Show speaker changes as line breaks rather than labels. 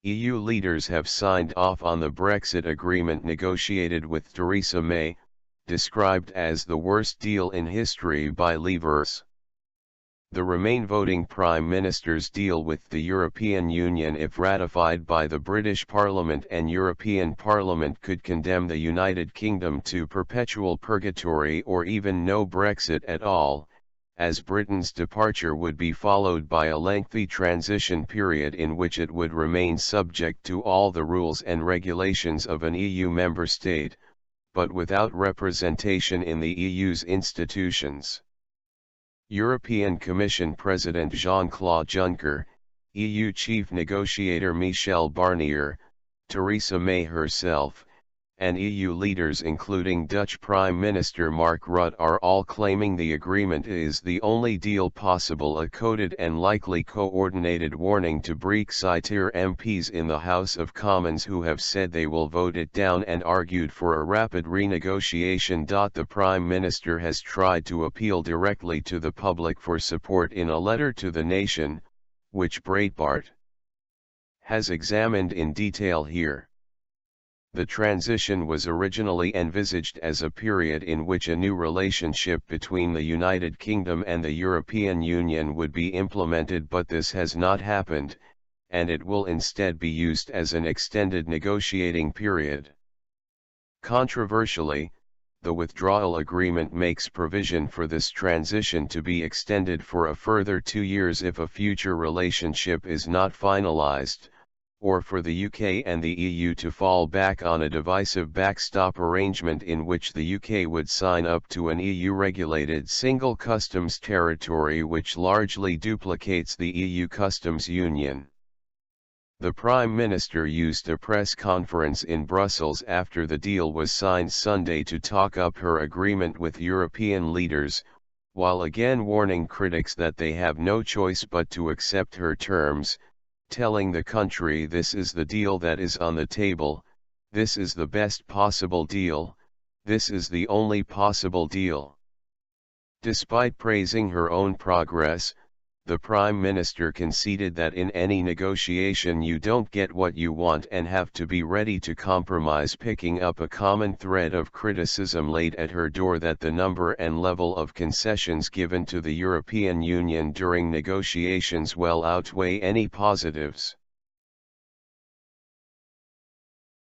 EU leaders have signed off on the Brexit agreement negotiated with Theresa May, described as the worst deal in history by Leavers. The Remain voting Prime Minister's deal with the European Union, if ratified by the British Parliament and European Parliament, could condemn the United Kingdom to perpetual purgatory or even no Brexit at all, as Britain's departure would be followed by a lengthy transition period in which it would remain subject to all the rules and regulations of an EU member state, but without representation in the EU's institutions. European Commission President Jean-Claude Juncker, EU Chief Negotiator Michel Barnier, Theresa May herself, and EU leaders including Dutch Prime Minister Mark Rutte are all claiming the agreement is the only deal possible, a coded and likely coordinated warning to Brexiteer MPs in the House of Commons who have said they will vote it down and argued for a rapid renegotiation. The Prime Minister has tried to appeal directly to the public for support in a letter to the nation, which Breitbart has examined in detail here. The transition was originally envisaged as a period in which a new relationship between the United Kingdom and the European Union would be implemented, but this has not happened, and it will instead be used as an extended negotiating period. Controversially, the withdrawal agreement makes provision for this transition to be extended for a further 2 years if a future relationship is not finalized, or for the UK and the EU to fall back on a divisive backstop arrangement in which the UK would sign up to an EU-regulated single customs territory which largely duplicates the EU customs union. The Prime Minister used a press conference in Brussels after the deal was signed Sunday to talk up her agreement with European leaders, while again warning critics that they have no choice but to accept her terms, telling the country this is the deal that is on the table, this is the best possible deal, this is the only possible deal. Despite praising her own progress, the Prime Minister conceded that in any negotiation you don't get what you want and have to be ready to compromise, picking up a common thread of criticism laid at her door that the number and level of concessions given to the European Union during negotiations well outweigh any positives.